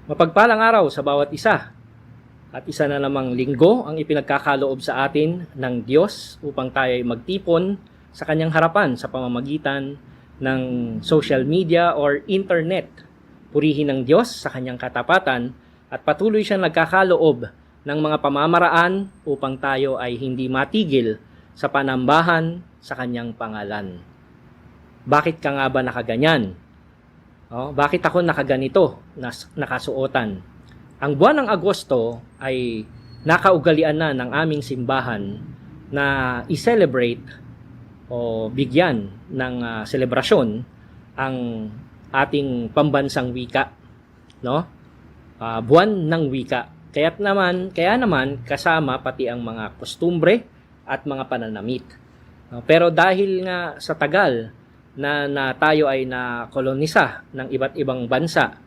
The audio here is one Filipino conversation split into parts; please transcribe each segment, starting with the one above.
Mapagpalang araw sa bawat isa at isa na namang linggo ang ipinagkakaloob sa atin ng Diyos upang tayo ay magtipon sa kanyang harapan sa pamamagitan ng social media or internet. Purihin ng Diyos sa kanyang katapatan at patuloy siyang nagkakaloob ng mga pamamaraan upang tayo ay hindi matigil sa panambahan sa kanyang pangalan. Bakit ka nga ba nakaganyan? Bakit ako nakaganito, nakasuotan? Ang buwan ng Agosto ay nakaugalian na ng aming simbahan na i-celebrate o bigyan ng selebrasyon ang ating pambansang wika, no? Buwan ng wika. Kaya naman kasama pati ang mga kostumbre at mga pananamit. Pero dahil nga sa tagal na tayo ay nakolonisa ng iba't ibang bansa,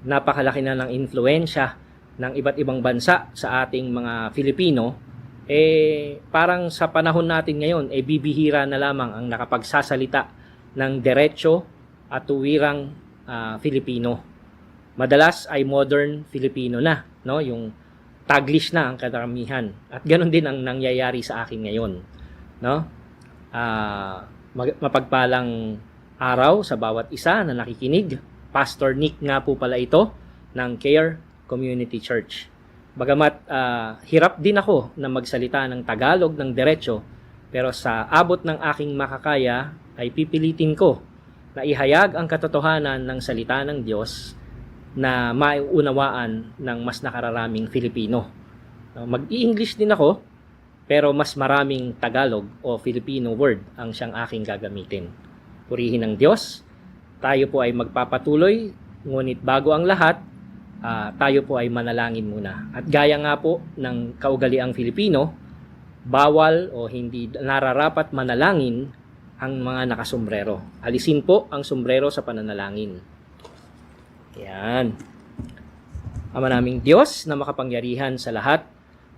napakalaki na ng influensya ng iba't ibang bansa sa ating mga Filipino, parang sa panahon natin ngayon, bibihira na lamang ang nakapagsasalita ng diretso at tuwirang Filipino. Madalas ay modern Filipino na, no? Yung Taglish na ang karamihan. At ganoon din ang nangyayari sa akin ngayon, no? Mapagpalang araw sa bawat isa na nakikinig. Pastor Nick nga po pala ito ng Care Community Church. Bagamat hirap din ako na magsalita ng Tagalog ng diretso, pero sa abot ng aking makakaya ay pipilitin ko na ihayag ang katotohanan ng salita ng Diyos na maiunawaan ng mas nakararaming Filipino. Mag-i-English din ako, pero mas maraming Tagalog o Filipino word ang siyang aking gagamitin. Purihin ng Diyos, tayo po ay magpapatuloy, ngunit bago ang lahat, tayo po ay manalangin muna. At gaya nga po ng kaugaliang Filipino, bawal o hindi nararapat manalangin ang mga nakasombrero. Alisin po ang sombrero sa pananalangin. Yan. Ama naming Diyos na makapangyarihan sa lahat,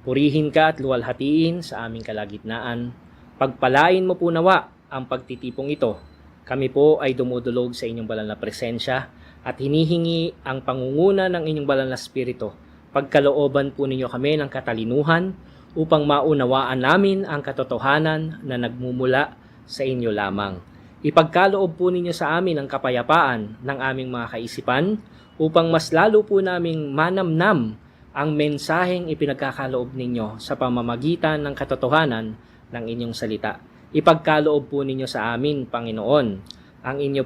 purihin ka at luwalhatiin sa aming kalagitnaan. Pagpalain mo po nawa ang pagtitipong ito. Kami po ay dumudulog sa inyong banal na presensya at hinihingi ang pangunguna ng inyong banal na spirito. Pagkalooban po ninyo kami ng katalinuhan upang maunawaan namin ang katotohanan na nagmumula sa inyo lamang. Ipagkaloob po ninyo sa amin ang kapayapaan ng aming mga kaisipan upang mas lalo po naming manamnam ang mensaheng ipinagkakaloob ninyo sa pamamagitan ng katotohanan ng inyong salita. Ipagkaloob po ninyo sa amin, Panginoon, ang inyo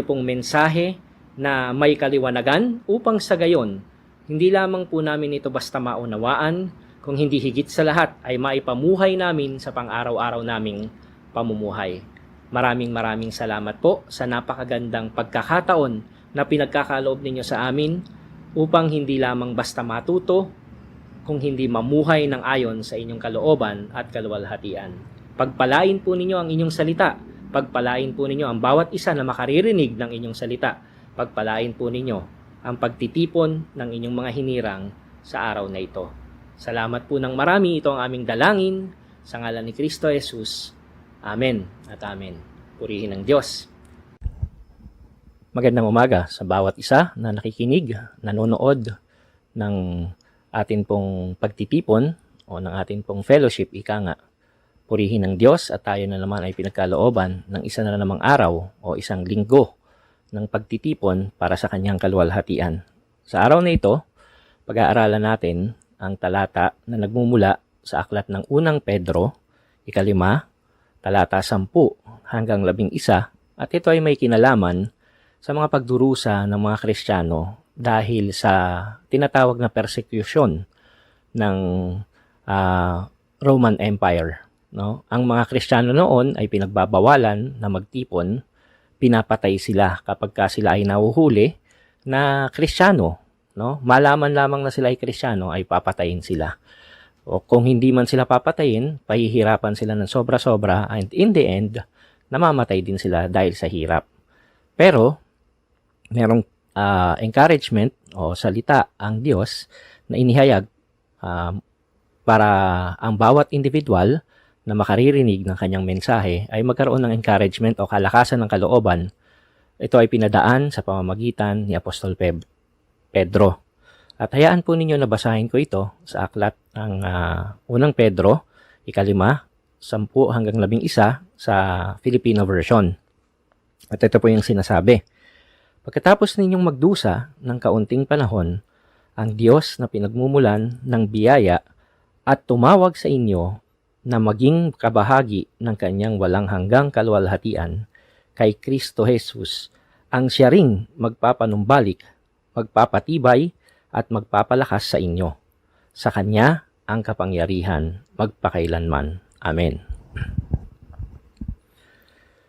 pong mensahe na may kaliwanagan upang sa gayon, hindi lamang po namin ito basta maunawaan, kung hindi higit sa lahat ay maipamuhay namin sa pang-araw-araw naming pamumuhay. Maraming salamat po sa napakagandang pagkakataon na pinagkakaloob ninyo sa amin upang hindi lamang basta matuto, kung hindi mamuhay ng ayon sa inyong kalooban at kaluwalhatian. Pagpalain po ninyo ang inyong salita. Pagpalain po ninyo ang bawat isa na makaririnig ng inyong salita. Pagpalain po ninyo ang pagtitipon ng inyong mga hinirang sa araw na ito. Salamat po ng marami. Ito ang aming dalangin sa ngalan ni Kristo Jesus. Amen at amen. Purihin ng Diyos. Magandang umaga sa bawat isa na nakikinig, nanonood ng atin pong pagtitipon o ng atin pong fellowship, ika nga. Purihin ng Diyos at tayo na naman ay pinagkalooban ng isa na namang araw o isang linggo ng pagtitipon para sa kanyang kaluwalhatian. Sa araw na ito, pag-aaralan natin ang talata na nagmumula sa aklat ng unang Pedro, 5, talata 10 hanggang 11, at ito ay may kinalaman sa mga pagdurusa ng mga Kristiyano dahil sa tinatawag na persecution ng Roman Empire. No? Ang mga Kristiyano noon ay pinagbabawalan na magtipon, pinapatay sila kapag sila ay nahuhuli na Kristiyano. No? Malaman lamang na sila ay Kristiyano ay papatayin sila. O kung hindi man sila papatayin, pahihirapan sila ng sobra-sobra and in the end, namamatay din sila dahil sa hirap. Pero merong encouragement o salita ang Diyos na inihayag para ang bawat individual na makaririnig ng kanyang mensahe ay magkaroon ng encouragement o kalakasan ng kalooban Ito ay pinadaan sa pamamagitan ni Apostol Pedro. At hayaan po ninyo na basahin ko ito sa aklat ng unang Pedro, 5:10-11 sa Filipino version. At ito po yung sinasabi. Pagkatapos ninyong magdusa ng kaunting panahon, ang Diyos na pinagmumulan ng biyaya at tumawag sa inyo na maging kabahagi ng kanyang walang hanggang kaluwalhatian kay Kristo Jesus, ang siya ring magpapanumbalik, magpapatibay at magpapalakas sa inyo. Sa Kanya ang kapangyarihan magpakailanman. Amen.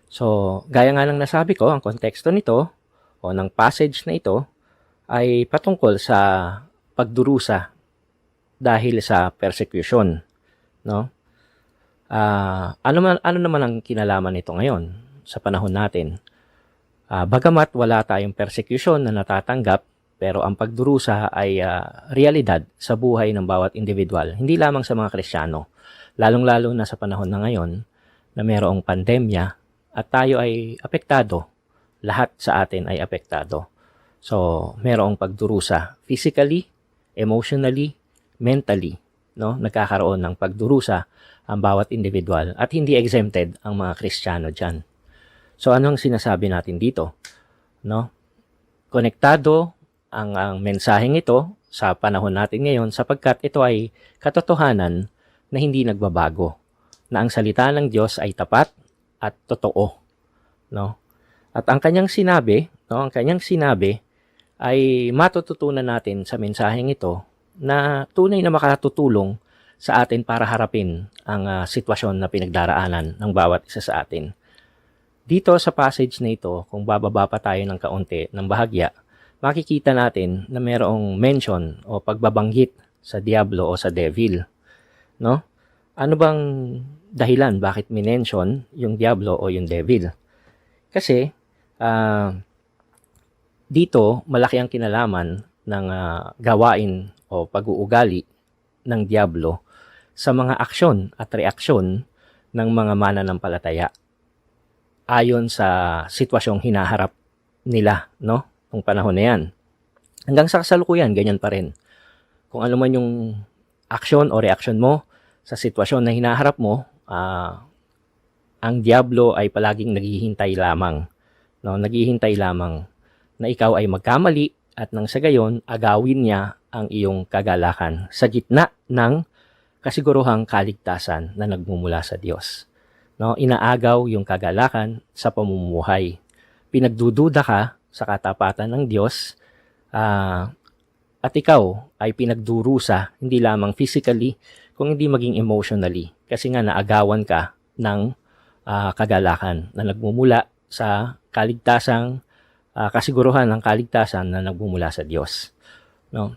So, gaya nga ng nasabi ko, ang konteksto nito o ng passage na ito ay patungkol sa pagdurusa dahil sa persecution, no? Ano naman ang kinalaman nito ngayon sa panahon natin? Bagamat wala tayong persecution na natatanggap, pero ang pagdurusa ay realidad sa buhay ng bawat individual, hindi lamang sa mga Kristiyano, lalong-lalo na sa panahon na ngayon na mayroong pandemya at tayo ay apektado, lahat sa atin ay apektado. So, mayroong pagdurusa physically, emotionally, mentally, no? Nagkakaroon ng pagdurusa ang bawat individual at hindi exempted ang mga Kristiyano diyan. So, ano ang sinasabi natin dito? No? Konektado ang mensaheng ito sa panahon natin ngayon sapagkat ito ay katotohanan na hindi nagbabago, na ang salita ng Diyos ay tapat at totoo, no? At ang kanyang sinabi, ay matututunan natin sa mensaheng ito na tunay na makatutulong sa atin para harapin ang sitwasyon na pinagdaraanan ng bawat isa sa atin. Dito sa passage na ito, kung bababa pa tayo ng kaunti ng bahagya, makikita natin na mayroong mention o pagbabanggit sa diablo o sa devil, no? Ano bang dahilan bakit minention yung diablo o yung devil? Kasi dito malaki ang kinalaman ng gawain o pag-uugali ng diablo sa mga aksyon at reaksyon ng mga mananampalataya ayon sa sitwasyong hinaharap nila, no? Nung panahon na yan. Hanggang sa kasalukuyan, ganyan pa rin. Kung ano man yung aksyon o reaksyon mo sa sitwasyon na hinaharap mo, ang diablo ay palaging naghihintay lamang. No? Naghihintay lamang na ikaw ay magkamali at nang sa gayon, agawin niya ang iyong kagalakan sa gitna ng kasiguruhang kaligtasan na nagmumula sa Diyos. No? Inaagaw yung kagalakan sa pamumuhay. Pinagdududa ka sa katapatan ng Diyos, at ikaw ay pinagdurusa, hindi lamang physically, kung hindi maging emotionally. Kasi nga naagawan ka ng kagalakan na nagmumula sa kaligtasang, kasiguruhan ng kaligtasan na nagmumula sa Diyos. No?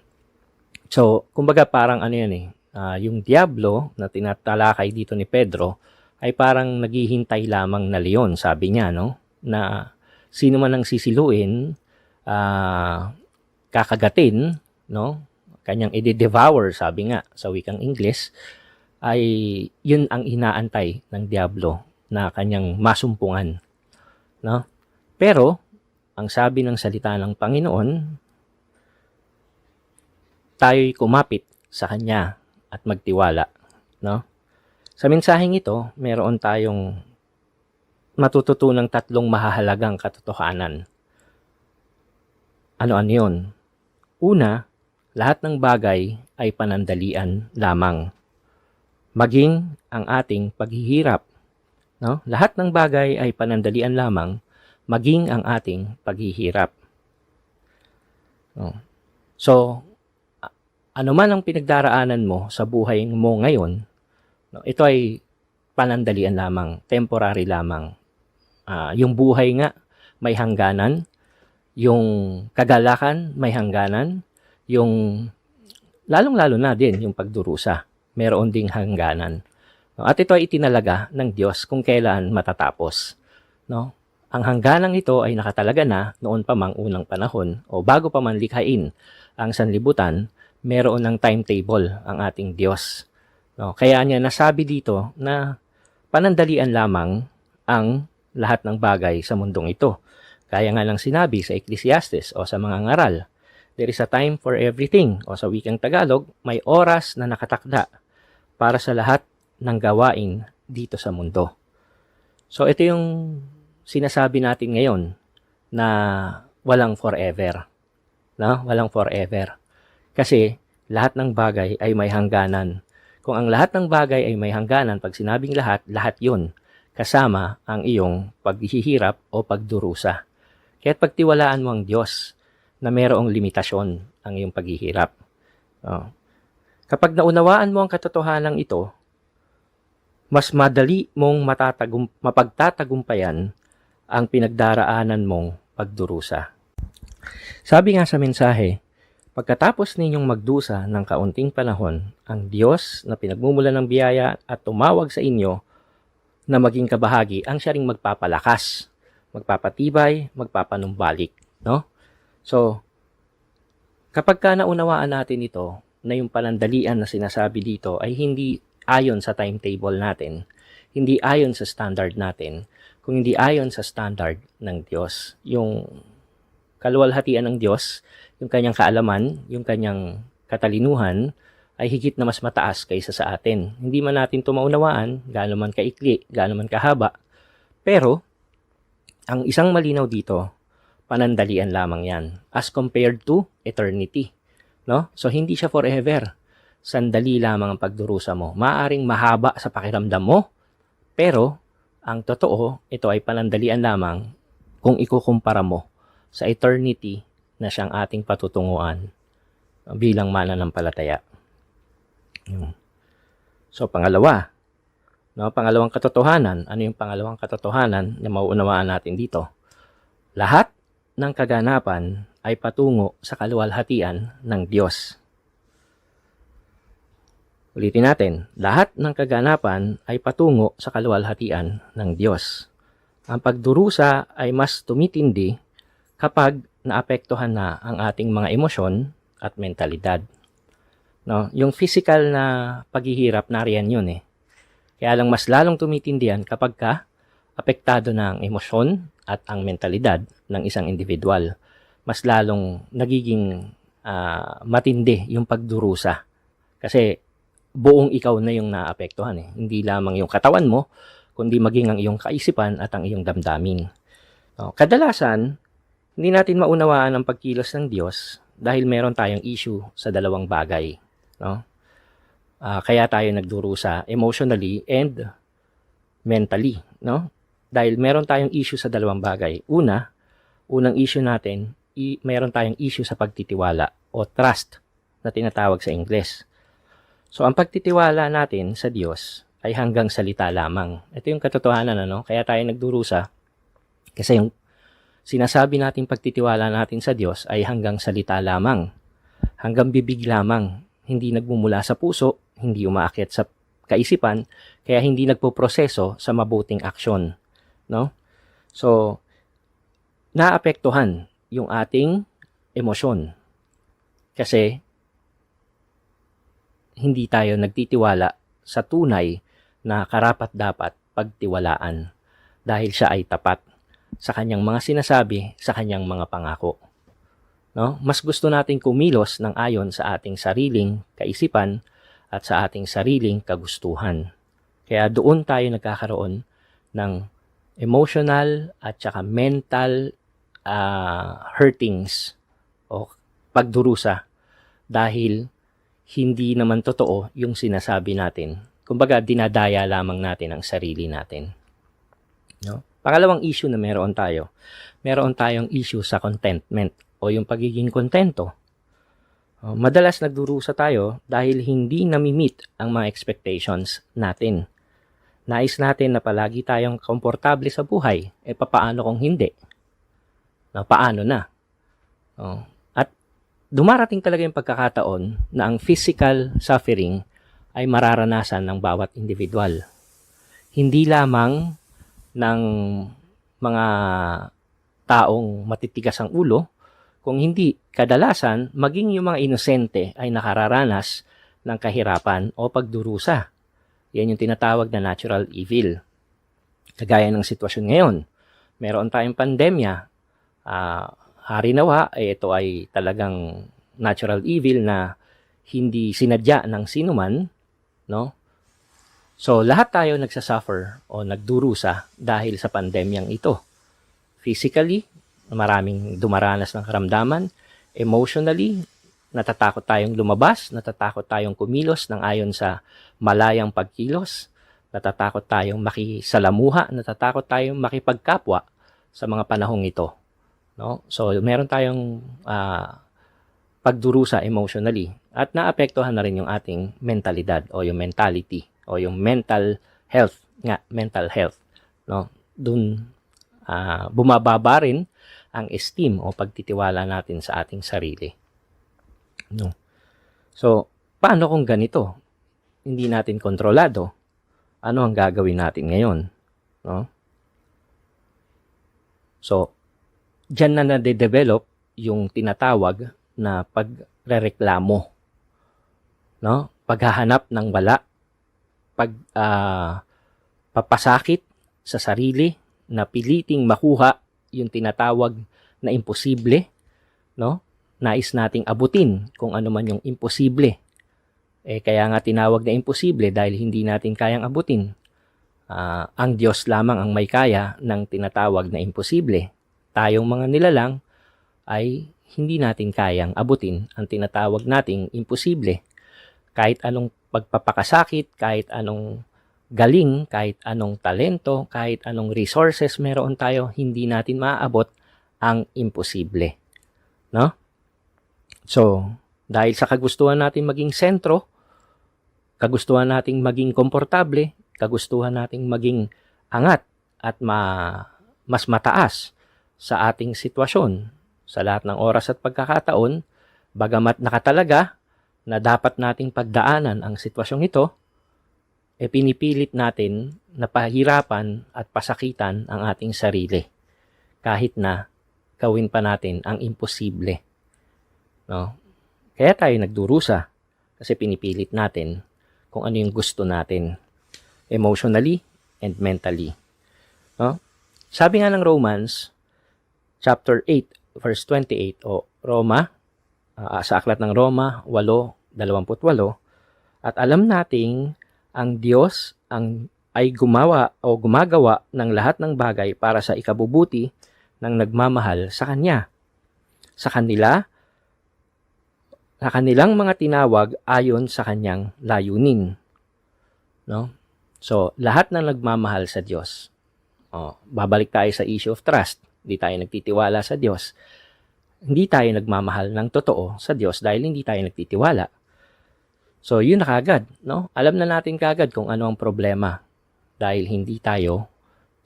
So, kumbaga parang ano yan yung diablo na tinatalakay dito ni Pedro ay parang naghihintay lamang na leon, sabi niya, no? Na sino man ang sisiluin, kakagatin, no? Kanyang i-devour, sabi nga sa wikang Ingles, ay yun ang inaantay ng diablo na kanyang masumpungan, no? Pero ang sabi ng salita ng Panginoon, tayo'y kumapit sa kanya at magtiwala, no? Sa mensaheng ito, meron tayong matututunang tatlong mahahalagang katotohanan. Ano-ano yun? Una, lahat ng bagay ay panandalian lamang. Maging ang ating paghihirap. No? Lahat ng bagay ay panandalian lamang, maging ang ating paghihirap. No? So, ano man ang pinagdaraanan mo sa buhay mo ngayon, no, ito ay panandalian lamang, temporary lamang. Yung buhay nga may hangganan, yung kagalakan may hangganan, yung lalong-lalo na din yung pagdurusa, meron ding hangganan. No? At ito ay itinalaga ng Diyos kung kailan matatapos. No? Ang hangganang ito ay nakatalaga na noon pa mang unang panahon o bago pa man likhain ang sanlibutan, meron ng timetable ang ating Diyos. No? Kaya niya nasabi dito na panandalian lamang ang lahat ng bagay sa mundong ito. Kaya nga lang sinabi sa Ecclesiastes o sa mga ngaral, there is a time for everything, o sa wikang Tagalog, may oras na nakatakda para sa lahat ng gawain dito sa mundo. So ito yung sinasabi natin ngayon na walang forever. No? Walang forever. Kasi lahat ng bagay ay may hangganan. Kung ang lahat ng bagay ay may hangganan, pag sinabing lahat, lahat yun. Kasama ang iyong paghihirap o pagdurusa. Kaya't pagtiwalaan mo ang Diyos na mayroong limitasyon ang iyong paghihirap. Kapag naunawaan mo ang katotohanan ito, mas madali mong mapagtatagumpayan ang pinagdaraanan mong pagdurusa. Sabi nga sa mensahe, pagkatapos ninyong magdusa ng kaunting panahon, ang Diyos na pinagmumula ng biyaya at tumawag sa inyo na maging kabahagi, ang siya ring magpapalakas, magpapatibay, magpapanumbalik. No? So, kapag ka naunawaan natin ito, na yung panandalian na sinasabi dito ay hindi ayon sa timetable natin, hindi ayon sa standard natin, kung hindi ayon sa standard ng Diyos. Yung kaluwalhatian ng Diyos, yung kanyang kaalaman, yung kanyang katalinuhan, ay higit na mas mataas kaysa sa atin. Hindi man natin ito maunawaan, gaano man kaikli, gaano man kahaba, pero ang isang malinaw dito, panandalian lamang yan as compared to eternity. No? So hindi siya forever. Sandali lamang ang pagdurusa mo. Maaring mahaba sa pakiramdam mo, pero ang totoo, ito ay panandalian lamang kung ikukumpara mo sa eternity na siyang ating patutunguhan bilang mananampalataya. So pangalawa, no, pangalawang katotohanan. Ano yung pangalawang katotohanan na mauunawaan natin dito? Lahat ng kaganapan ay patungo sa kaluwalhatian ng Diyos. Ulitin natin, lahat ng kaganapan ay patungo sa kaluwalhatian ng Diyos. Ang pagdurusa ay mas tumitindi kapag naapektuhan na ang ating mga emosyon at mentalidad. No, yung physical na paghihirap, nariyan yun eh. Kaya lang mas lalong tumitindi yan kapag ka apektado na ang emosyon at ang mentalidad ng isang individual. Mas lalong nagiging matindi yung pagdurusa. Kasi buong ikaw na yung naapektuhan eh. Hindi lamang yung katawan mo, kundi maging ang iyong kaisipan at ang iyong damdamin. No, kadalasan, hindi natin maunawaan ang pagkilos ng Diyos dahil meron tayong issue sa dalawang bagay. No? Kaya tayo nagdurusa emotionally and mentally. No? Dahil meron tayong issue sa dalawang bagay. Unang issue natin, meron tayong issue sa pagtitiwala o trust na tinatawag sa Ingles. So, ang pagtitiwala natin sa Diyos ay hanggang salita lamang. Ito yung katotohanan, ano? Kaya tayo nagdurusa. Kasi yung sinasabi natin pagtitiwala natin sa Diyos ay hanggang salita lamang. Hanggang bibig lamang. Hindi nagmumula sa puso, hindi umaakyat sa kaisipan, kaya hindi nagpoproseso sa mabuting aksyon. No? So, naapektuhan yung ating emosyon. Kasi, hindi tayo nagtitiwala sa tunay na karapat-dapat pagtiwalaan dahil siya ay tapat sa kanyang mga sinasabi, sa kanyang mga pangako. No? Mas gusto nating kumilos ng ayon sa ating sariling kaisipan at sa ating sariling kagustuhan. Kaya doon tayo nagkakaroon ng emotional at saka mental hurtings o pagdurusa dahil hindi naman totoo yung sinasabi natin. Kumbaga, dinadaya lamang natin ang sarili natin. No? Pangalawang issue na meron tayong issue sa contentment o yung pagiging kontento. Madalas nagdurusa tayo dahil hindi nami-meet ang mga expectations natin. Nais natin na palagi tayong komportable sa buhay. Papaano kung hindi? Paano na? At dumarating talaga yung pagkakataon na ang physical suffering ay mararanasan ng bawat individual. Hindi lamang ng mga taong matitigas ang ulo, kung hindi, kadalasan, maging yung mga inosente ay nakararanas ng kahirapan o pagdurusa. Yan yung tinatawag na natural evil. Kagaya ng sitwasyon ngayon, meron tayong pandemya, Hari nawa, ito ay talagang natural evil na hindi sinadya ng sinuman, no? So, lahat tayo nagsasuffer o nagdurusa dahil sa pandemyang ito. Physically, maraming dumaranas ng karamdaman. Emotionally, natatakot tayong lumabas, natatakot tayong kumilos ng ayon sa malayang pagkilos, natatakot tayong makisalamuha, natatakot tayong makipagkapwa sa mga panahong ito. No? So, meron tayong pagdurusa emotionally at naapektuhan na rin yung ating mentalidad o yung mentality o yung mental health no? Dun bumababa rin ang esteem o pagtitiwala natin sa ating sarili, no? So, paano kung ganito? Hindi natin kontrolado. Ano ang gagawin natin ngayon, no? So, diyan na nade-develop yung tinatawag na pagrereklamo, no? Paghahanap ng wala, papasakit sa sarili na piliting makuha yung tinatawag na imposible, no? Nais nating abutin kung ano man yung imposible. Kaya nga tinawag na imposible dahil hindi natin kayang abutin. Ang Diyos lamang ang may kaya ng tinatawag na imposible. Tayong mga nilalang ay hindi natin kayang abutin ang tinatawag nating imposible. Kahit anong pagpapakasakit, kahit anong galing, kahit anong talento, kahit anong resources meron tayo, hindi natin maaabot ang imposible. No? So, dahil sa kagustuhan natin maging sentro, kagustuhan nating maging komportable, kagustuhan nating maging angat at mas mataas sa ating sitwasyon sa lahat ng oras at pagkakataon, bagamat nakatalaga na dapat nating pagdaanan ang sitwasyong ito, pinipilit natin na pahirapan at pasakitan ang ating sarili kahit na gawin pa natin ang imposible. No? Kaya tayo nagdurusa kasi pinipilit natin kung ano yung gusto natin emotionally and mentally. No? Sabi nga ng Romans chapter 8 verse 28 o Roma, sa aklat ng Roma 8:28, at alam nating ang Diyos ay gumagawa ng lahat ng bagay para sa ikabubuti ng nagmamahal sa Kanya. Sa kanilang mga tinawag ayon sa Kanyang layunin. No? So, lahat ng nagmamahal sa Diyos. Babalik tayo sa issue of trust. Hindi tayo nagtitiwala sa Diyos. Hindi tayo nagmamahal ng totoo sa Diyos dahil hindi tayo nagtitiwala. So, yun na kagad, no? Alam na natin kagad kung ano ang problema dahil hindi tayo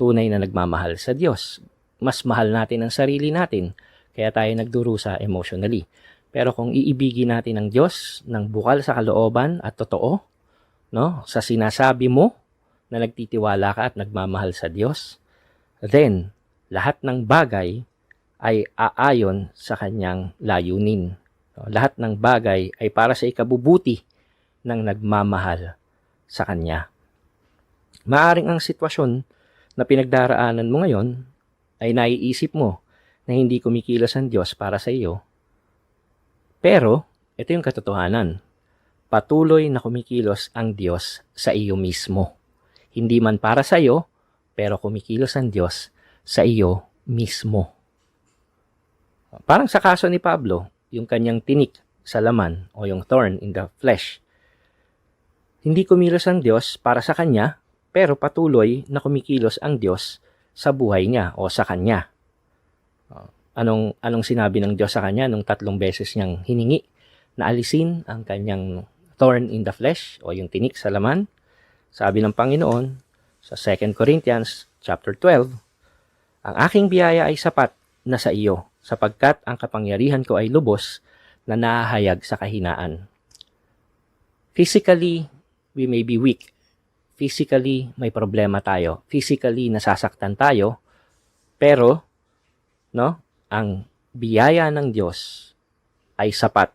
tunay na nagmamahal sa Diyos. Mas mahal natin ang sarili natin, kaya tayo nagdurusa emotionally. Pero kung iibigin natin ang Diyos ng bukal sa kalooban at totoo, no? Sa sinasabi mo na nagtitiwala ka at nagmamahal sa Diyos, then lahat ng bagay ay aayon sa Kanyang layunin. Lahat ng bagay ay para sa ikabubuti ng nagmamahal sa Kanya. Maaring ang sitwasyon na pinagdaraanan mo ngayon ay naiisip mo na hindi kumikilos ang Diyos para sa iyo. Pero, ito yung katotohanan. Patuloy na kumikilos ang Diyos sa iyo mismo. Hindi man para sa iyo, pero kumikilos ang Diyos sa iyo mismo. Parang sa kaso ni Pablo, yung kanyang tinik sa laman o yung thorn in the flesh. Hindi kumilos ang Diyos para sa kanya, pero patuloy na kumikilos ang Diyos sa buhay niya o sa kanya. Anong sinabi ng Diyos sa kanya nung 3 beses niyang hiningi na alisin ang kanyang thorn in the flesh o yung tinik sa laman? Sabi ng Panginoon sa 2 Corinthians chapter 12, ang aking biyaya ay sapat na sa iyo, sapagkat ang kapangyarihan ko ay lubos na nahahayag sa kahinaan. Physically, we may be weak. Physically, may problema tayo. Physically, nasasaktan tayo. Pero, no, ang biyaya ng Diyos ay sapat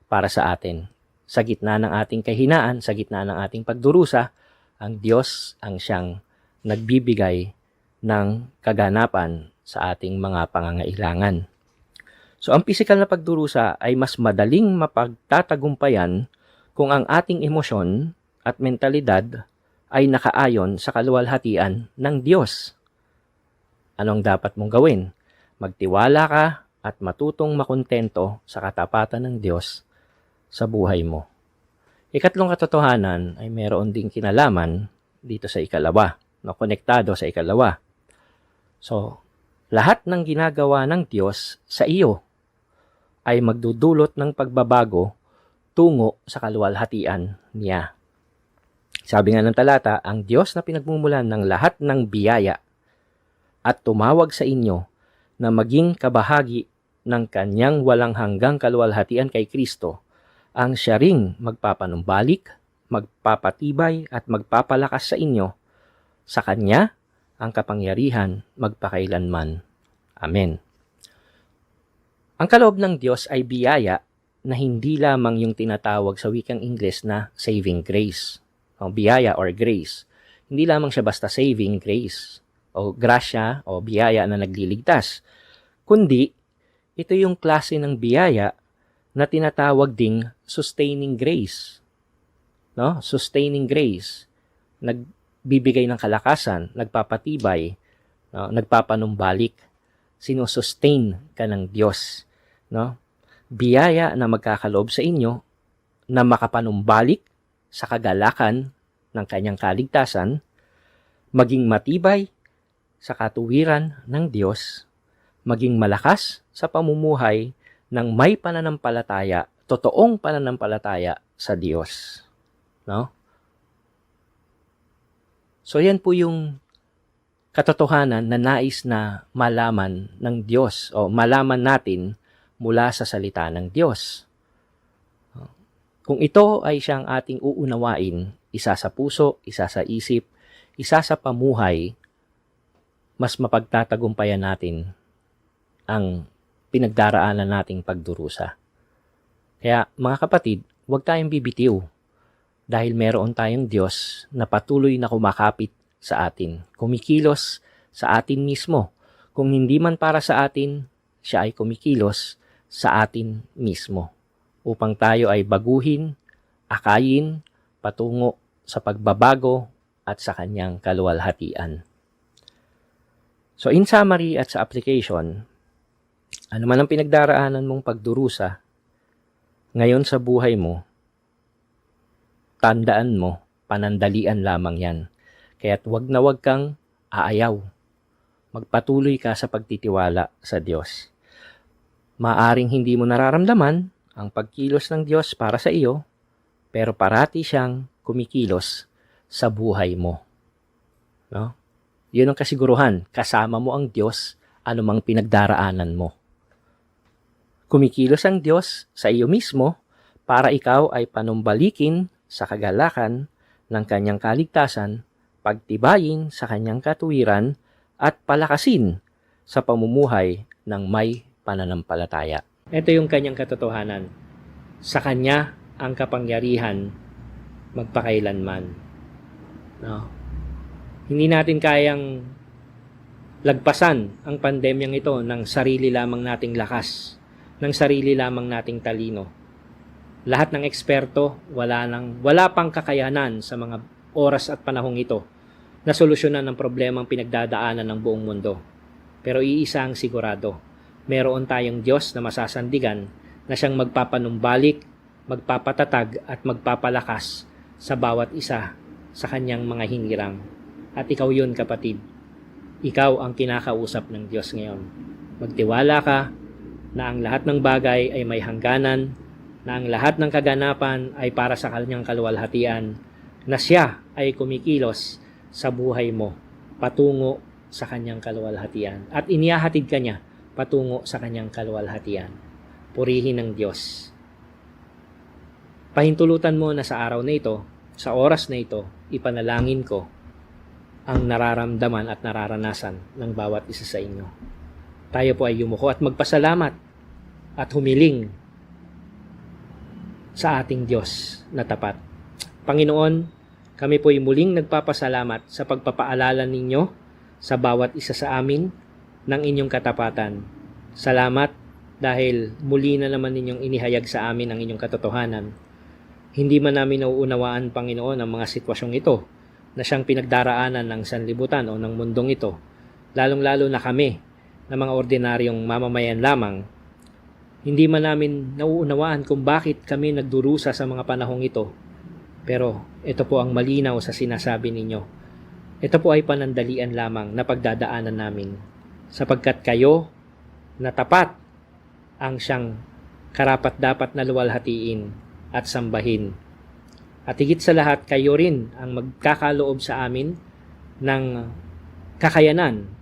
para sa atin. Sa gitna ng ating kahinaan, sa gitna ng ating pagdurusa, ang Diyos ang siyang nagbibigay ng kaganapan sa ating mga pangangailangan. So ang pisikal na pagdurusa ay mas madaling mapagtatagumpayan kung ang ating emosyon at mentalidad ay nakaayon sa kaluwalhatian ng Diyos. Anong dapat mong gawin? Magtiwala ka at matutong makontento sa katapatan ng Diyos sa buhay mo. Ikatlong katotohanan ay meron ding kinalaman dito sa ikalawa, konektado sa ikalawa. So, lahat ng ginagawa ng Diyos sa iyo ay magdudulot ng pagbabago tungo sa kaluwalhatian niya. Sabi nga ng talata, ang Diyos na pinagmumulan ng lahat ng biyaya at tumawag sa inyo na maging kabahagi ng kanyang walang hanggang kaluwalhatian kay Kristo, ang siya ring magpapanumbalik, magpapatibay at magpapalakas sa inyo. Sa kanya ang kapangyarihan magpakailanman. Amen. Ang kaloob ng Diyos ay biyaya na hindi lamang yung tinatawag sa wikang Ingles na saving grace. O biyaya or grace. Hindi lamang siya basta saving grace o grasya o biyaya na nagliligtas. Kundi, ito yung klase ng biyaya na tinatawag ding sustaining grace. No? Sustaining grace. Nagbibigay ng kalakasan, nagpapatibay, no? Nagpapanumbalik. Sinusustain ka ng Diyos. No? Biyaya na magkakaloob sa inyo na makapanumbalik sa kagalakan ng kanyang kaligtasan, maging matibay sa katuwiran ng Diyos, maging malakas sa pamumuhay ng may pananampalataya, totoong pananampalataya sa Diyos. No? So yan po yung katotohanan na nais na malaman ng Diyos o malaman natin mula sa salita ng Diyos. Kung ito ay siyang ating uunawain, isa sa puso, isa sa isip, isa sa pamuhay, mas mapagtatagumpayan natin ang pinagdaraanan nating pagdurusa. Kaya mga kapatid, huwag tayong bibitiw dahil meron tayong Diyos na patuloy na kumakapit sa atin, kumikilos sa atin mismo. Kung hindi man para sa atin, siya ay kumikilos sa atin mismo upang tayo ay baguhin, akayin, patungo sa pagbabago at sa kanyang kaluwalhatian. So in summary at sa application, ano man ang pinagdaraanan mong pagdurusa ngayon sa buhay mo, tandaan mo, panandalian lamang yan. Kaya't wag na wag kang aayaw. Magpatuloy ka sa pagtitiwala sa Diyos. Maaring hindi mo nararamdaman ang pagkilos ng Diyos para sa iyo, pero parati siyang kumikilos sa buhay mo. No? Yun ang kasiguruhan, kasama mo ang Diyos anumang pinagdaraanan mo. Kumikilos ang Diyos sa iyo mismo para ikaw ay panumbalikin sa kagalakan ng kanyang kaligtasan, pagtibayin sa kanyang katuwiran, at palakasin sa pamumuhay ng may pananampalataya. Ito yung kanyang katotohanan. Sa kanya ang kapangyarihan magpakailanman. No? Hindi natin kayang lagpasan ang pandemyang ito ng sarili lamang nating lakas, ng sarili lamang nating talino. Lahat ng eksperto, wala pang kakayanan sa mga oras at panahong ito na solusyonan ang problemang pinagdadaanan ng buong mundo. Pero iisa ang sigurado, meron tayong Diyos na masasandigan na siyang magpapanumbalik, magpapatatag at magpapalakas sa bawat isa sa kanyang mga hinirang. At ikaw yun, kapatid. Ikaw ang kinakausap ng Diyos ngayon. Magtiwala ka na ang lahat ng bagay ay may hangganan, na ang lahat ng kaganapan ay para sa kanyang kaluwalhatian, na siya ay kumikilos sa buhay mo patungo sa kanyang kaluwalhatian at inihahatid ka niya patungo sa kanyang kaluwalhatian. Purihin ng Diyos. Pahintulutan mo na sa araw na ito, sa oras na ito, ipanalangin ko ang nararamdaman at nararanasan ng bawat isa sa inyo. Tayo po ay yumuko at magpasalamat at humiling sa ating Diyos na tapat. Panginoon, kami po ay muling nagpapasalamat sa pagpapaalala ninyo sa bawat isa sa amin ng inyong katapatan. Salamat dahil muli na naman ninyong inihayag sa amin ang inyong katotohanan. Hindi man namin nauunawaan, Panginoon, ang mga sitwasyong ito na siyang pinagdaraanan ng sanlibutan o ng mundong ito, lalong-lalo na kami na mga ordinaryong mamamayan lamang. Hindi man namin nauunawaan kung bakit kami nagdurusa sa mga panahong ito. Pero ito po ang malinaw sa sinasabi ninyo. Ito po ay panandalian lamang na pagdadaanan namin, sapagkat kayo na tapat ang siyang karapat-dapat na luwalhatiin at sambahin. At higit sa lahat, kayo rin ang magkakaloob sa amin ng kakayanan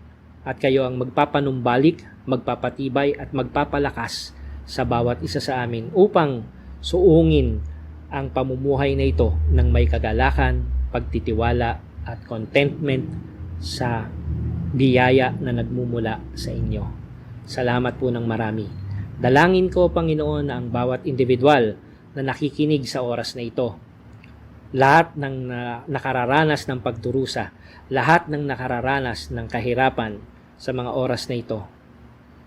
at kayo ang magpapanumbalik, magpapatibay at magpapalakas sa bawat isa sa amin upang suungin ang pamumuhay na ito ng may kagalakan, pagtitiwala at contentment sa biyaya na nagmumula sa inyo. Salamat po ng marami. Dalangin ko, Panginoon, na ang bawat individual na nakikinig sa oras na ito, lahat ng nakararanas ng pagdurusa, lahat ng nakararanas ng kahirapan sa mga oras na ito,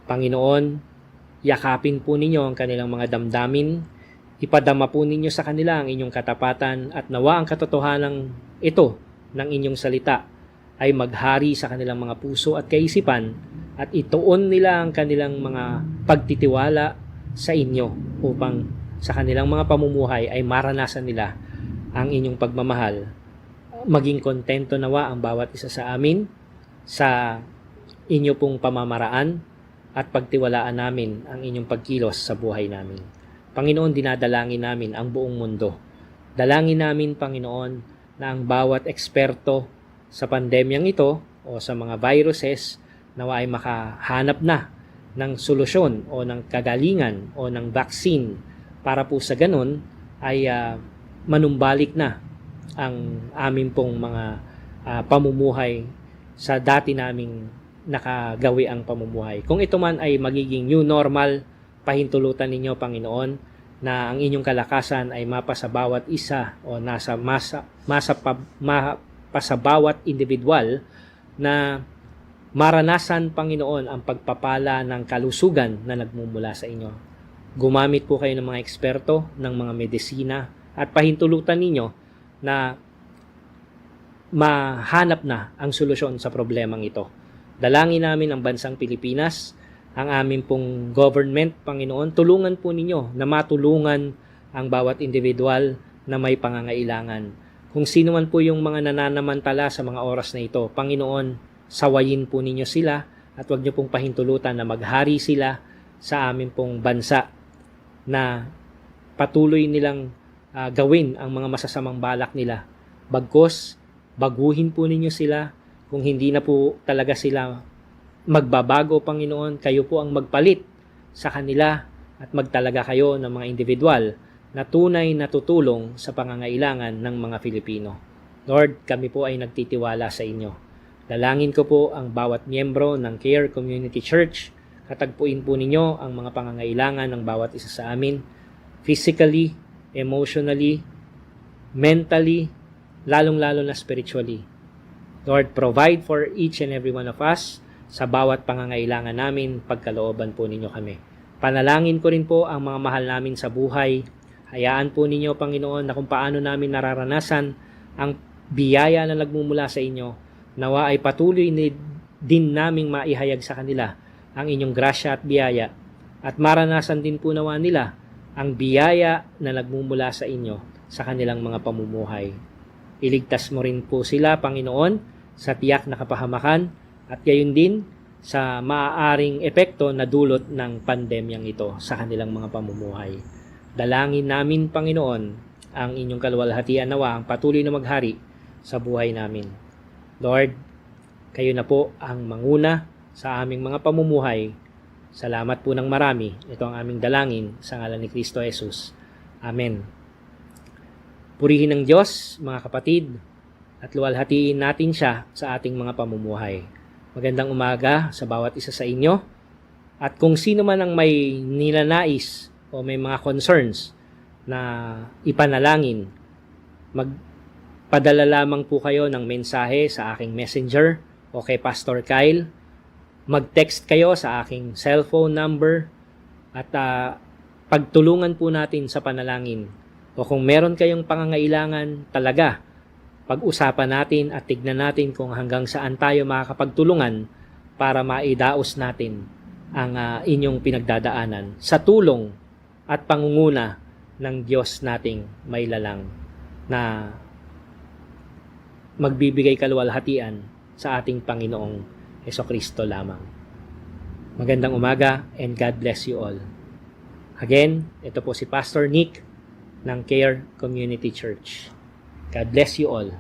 Panginoon, yakapin po ninyo ang kanilang mga damdamin, ipadama po ninyo sa kanila ang inyong katapatan at nawa ang katotohanan ito ng inyong salita ay maghari sa kanilang mga puso at kaisipan at ituon nila ang kanilang mga pagtitiwala sa inyo upang sa kanilang mga pamumuhay ay maranasan nila ang inyong pagmamahal. Maging kontento nawa ang bawat isa sa amin sa inyo pong pamamaraan at pagtiwalaan namin ang inyong pagkilos sa buhay namin. Panginoon, dinadalangin namin ang buong mundo. Dalangin namin, Panginoon, na ang bawat eksperto sa pandemyang ito o sa mga viruses nawa ay makahanap na ng solusyon o ng kagalingan o ng vaccine para po sa ganun ay manumbalik na ang amin pong mga pamumuhay sa dati naming nakagawi ang pamumuhay. Kung ito man ay magiging new normal, pahintulutan ninyo, Panginoon, na ang inyong kalakasan ay mapa sa bawat isa o mapa sa bawat individual na maranasan, Panginoon, ang pagpapala ng kalusugan na nagmumula sa inyo. Gumamit po kayo ng mga eksperto, ng mga medisina, at pahintulutan ninyo na mahanap na ang solusyon sa problemang ito. Dalangin namin ang bansang Pilipinas, ang aming pong government, Panginoon. Tulungan po ninyo na matulungan ang bawat individual na may pangangailangan. Kung sino man po yung mga nananamantala sa mga oras na ito, Panginoon, sawayin po ninyo sila at huwag niyo pong pahintulutan na maghari sila sa aming pong bansa na patuloy nilang gawin ang mga masasamang balak nila. Bagkus, baguhin po ninyo sila. Kung hindi na po talaga sila magbabago, Panginoon, kayo po ang magpalit sa kanila at magtalaga kayo ng mga individual na tunay na tutulong sa pangangailangan ng mga Filipino. Lord, kami po ay nagtitiwala sa inyo. Dalangin ko po ang bawat miyembro ng Care Community Church. Katagpuin po ninyo ang mga pangangailangan ng bawat isa sa amin, physically, emotionally, mentally, lalong-lalo na spiritually. Lord, provide for each and every one of us sa bawat pangangailangan namin, pagkalooban po ninyo kami. Panalangin ko rin po ang mga mahal namin sa buhay. Hayaan po ninyo, Panginoon, na kung paano namin nararanasan ang biyaya na nagmumula sa inyo, nawa ay patuloy din naming maihayag sa kanila ang inyong grasya at biyaya at maranasan din po nawa nila ang biyaya na nagmumula sa inyo sa kanilang mga pamumuhay. Iligtas mo rin po sila, Panginoon, sa tiyak na kapahamakan at gayon din sa maaaring epekto na dulot ng pandemyang ito sa kanilang mga pamumuhay. Dalangin namin, Panginoon, ang inyong kaluwalhatian nawa ang patuloy na maghari sa buhay namin. Lord, kayo na po ang manguna sa aming mga pamumuhay. Salamat po ng marami. Ito ang aming dalangin sa ngalan ni Kristo Jesus. Amen. Purihin ng Diyos, mga kapatid, at luwalhatiin natin siya sa ating mga pamumuhay. Magandang umaga sa bawat isa sa inyo. At kung sino man ang may nilanais o may mga concerns na ipanalangin, magpadala lamang po kayo ng mensahe sa aking messenger o kay Pastor Kyle. mag-text kayo sa aking cellphone number at pagtulungan po natin sa panalangin. O kung meron kayong pangangailangan talaga, pag-usapan natin at tignan natin kung hanggang saan tayo makakapagtulungan para maidaos natin ang inyong pinagdadaanan sa tulong at pangunguna ng Diyos nating may lalang na magbibigay kaluwalhatian sa ating Panginoong Hesukristo lamang. Magandang umaga and God bless you all. Again, ito po si Pastor Nick ng Care Community Church. God bless you all.